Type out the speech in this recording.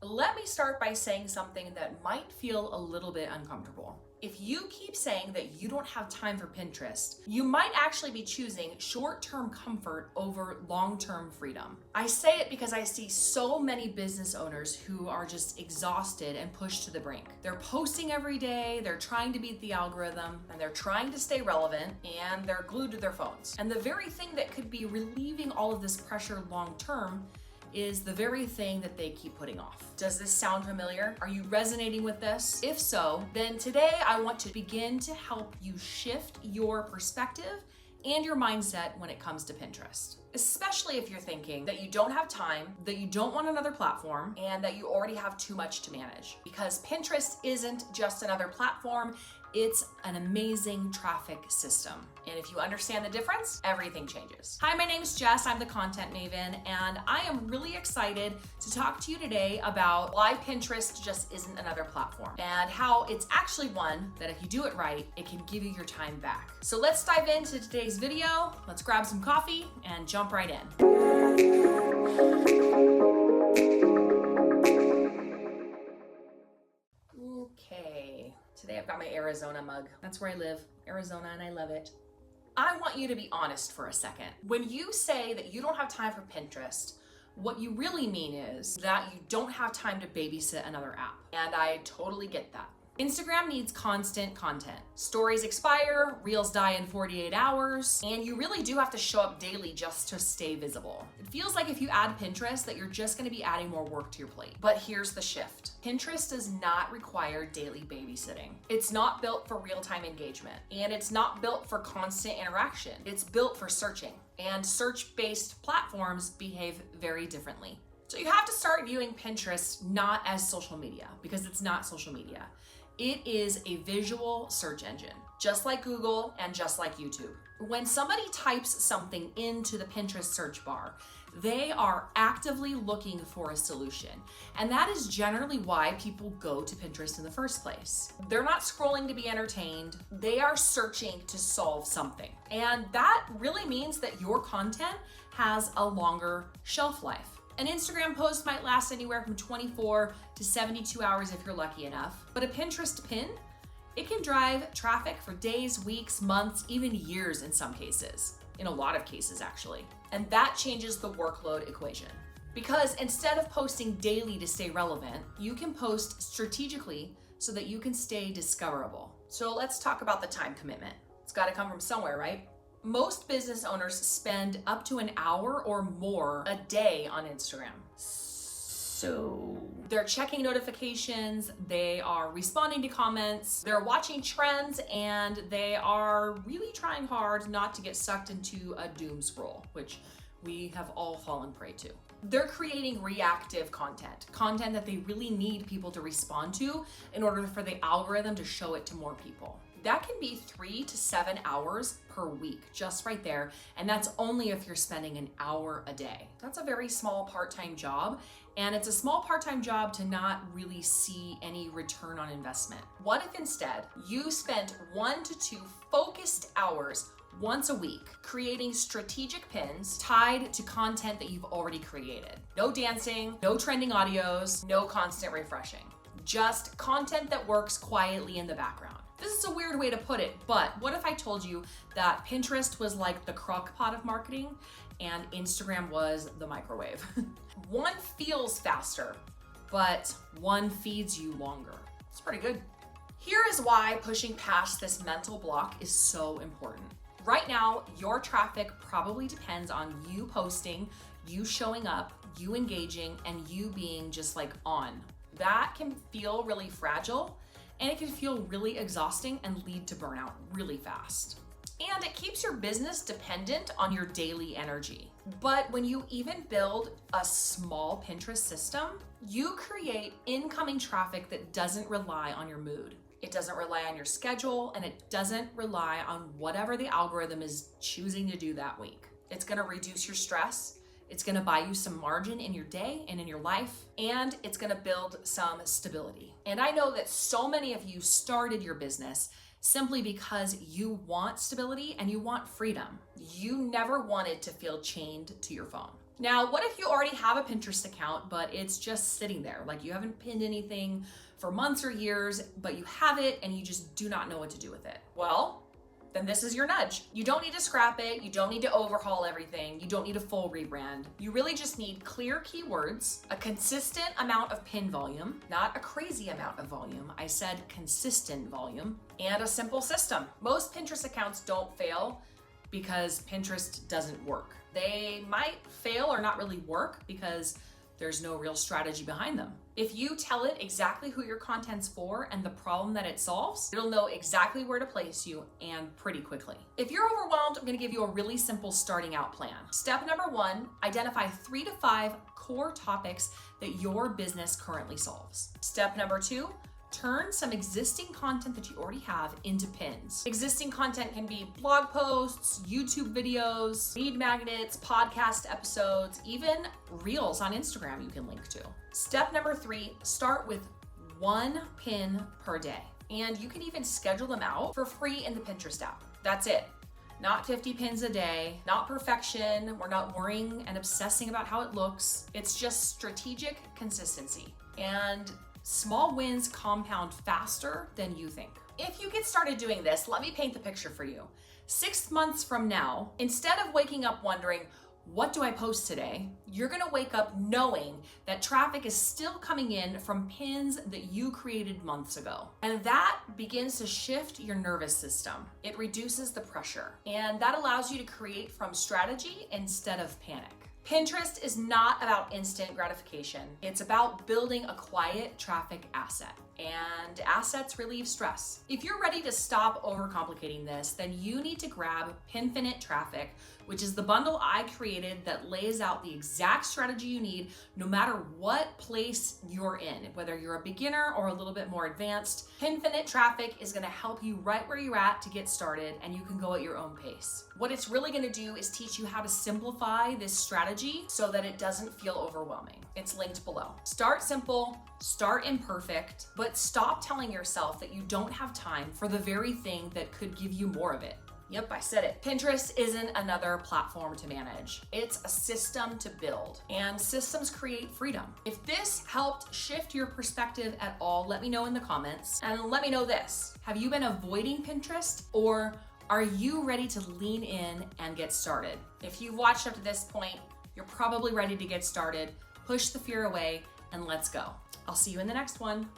let me start by saying something that might feel a little bit uncomfortable. If you keep saying that you don't have time for Pinterest, you might actually be choosing short-term comfort over long-term freedom. I say it because I see so many business owners who are just exhausted and pushed to the brink. They're posting every day, they're trying to beat the algorithm, and they're trying to stay relevant, and they're glued to their phones. And the very thing that could be relieving all of this pressure long-term is the very thing that they keep putting off. Does this sound familiar? Are you resonating with this? If so, then today I want to begin to help you shift your perspective and your mindset when it comes to Pinterest. Especially if you're thinking that you don't have time, that you don't want another platform, and that you already have too much to manage. Because Pinterest isn't just another platform, it's an amazing traffic system. And if you understand the difference, everything changes. Hi, my name's Jess. I'm the content maven, and I am really excited to talk to you today about why Pinterest just isn't another platform and how it's actually one that if you do it right, it can give you your time back. So let's dive into today's video. Let's grab some coffee and jump right in. Okay. Today I've got my Arizona mug. That's where I live, Arizona, and I love it. I want you to be honest for a second. When you say that you don't have time for Pinterest, what you really mean is that you don't have time to babysit another app. And I totally get that. Instagram needs constant content. Stories expire, reels die in 48 hours, and you really do have to show up daily just to stay visible. It feels like if you add Pinterest that you're just gonna be adding more work to your plate. But here's the shift. Pinterest does not require daily babysitting. It's not built for real-time engagement, and it's not built for constant interaction. It's built for searching, and search-based platforms behave very differently. So you have to start viewing Pinterest not as social media, because it's not social media. It is a visual search engine, just like Google and just like YouTube. When somebody types something into the Pinterest search bar, they are actively looking for a solution. And that is generally why people go to Pinterest in the first place. They're not scrolling to be entertained, they are searching to solve something. And that really means that your content has a longer shelf life. An Instagram post might last anywhere from 24 to 72 hours if you're lucky enough, but a Pinterest pin, it can drive traffic for days, weeks, months, even years in some cases. In a lot of cases, actually. And that changes the workload equation. Because instead of posting daily to stay relevant, you can post strategically so that you can stay discoverable. So let's talk about the time commitment. It's gotta come from somewhere, right? Most business owners spend up to an hour or more a day on Instagram. So they're checking notifications, they are responding to comments, they're watching trends, and they are really trying hard not to get sucked into a doom scroll, which we have all fallen prey to. They're creating reactive content that they really need people to respond to in order for the algorithm to show it to more people. That can be 3 to 7 hours per week, just right there. And that's only if you're spending an hour a day. That's a very small part-time job. And it's a small part-time job to not really see any return on investment. What if instead you spent 1 to 2 focused hours once a week creating strategic pins tied to content that you've already created? No dancing, no trending audios, no constant refreshing. Just content that works quietly in the background. This is a weird way to put it, but what if I told you that Pinterest was like the crock pot of marketing and Instagram was the microwave? One feels faster, but one feeds you longer. It's pretty good. Here is why pushing past this mental block is so important. Right now, your traffic probably depends on you posting, you showing up, you engaging, and you being just like on. That can feel really fragile, and it can feel really exhausting and lead to burnout really fast. And it keeps your business dependent on your daily energy. But when you even build a small Pinterest system, you create incoming traffic that doesn't rely on your mood. It doesn't rely on your schedule, and it doesn't rely on whatever the algorithm is choosing to do that week. It's gonna reduce your stress. It's gonna buy you some margin in your day and in your life, and it's gonna build some stability. And I know that so many of you started your business simply because you want stability and you want freedom. You never wanted to feel chained to your phone. Now, what if you already have a Pinterest account, but it's just sitting there? Like you haven't pinned anything for months or years, but you have it and you just do not know what to do with it. Well, then this is your nudge. You don't need to scrap it. You don't need to overhaul everything. You don't need a full rebrand. You really just need clear keywords, a consistent amount of pin volume, not a crazy amount of volume. I said consistent volume, and a simple system. Most Pinterest accounts don't fail because Pinterest doesn't work. They might fail or not really work because there's no real strategy behind them. If you tell it exactly who your content's for and the problem that it solves, it'll know exactly where to place you, and pretty quickly. If you're overwhelmed, I'm gonna give you a really simple starting out plan. Step number 1, identify 3 to 5 core topics that your business currently solves. Step number 2, turn some existing content that you already have into pins. Existing content can be blog posts, YouTube videos, lead magnets, podcast episodes, even reels on Instagram you can link to. Step number 3, start with 1 pin per day. And you can even schedule them out for free in the Pinterest app. That's it. Not 50 pins a day, not perfection. We're not worrying and obsessing about how it looks. It's just strategic consistency. And small wins compound faster than you think. If you get started doing this, let me paint the picture for you. 6 months from now, instead of waking up wondering, what do I post today? You're gonna wake up knowing that traffic is still coming in from pins that you created months ago. And that begins to shift your nervous system. It reduces the pressure, and that allows you to create from strategy instead of panic. Pinterest is not about instant gratification. It's about building a quiet traffic asset, and assets relieve stress. If you're ready to stop overcomplicating this, then you need to grab Pinfinite Traffic, which is the bundle I created that lays out the exact strategy you need no matter what place you're in, whether you're a beginner or a little bit more advanced. Pinfinite Traffic is gonna help you right where you're at to get started, and you can go at your own pace. What it's really gonna do is teach you how to simplify this strategy so that it doesn't feel overwhelming. It's linked below. Start simple, start imperfect, but stop telling yourself that you don't have time for the very thing that could give you more of it. Yep, I said it. Pinterest isn't another platform to manage. It's a system to build, and systems create freedom. If this helped shift your perspective at all, let me know in the comments. And let me know this: have you been avoiding Pinterest, or are you ready to lean in and get started? If you've watched up to this point, you're probably ready to get started. Push the fear away and let's go. I'll see you in the next one.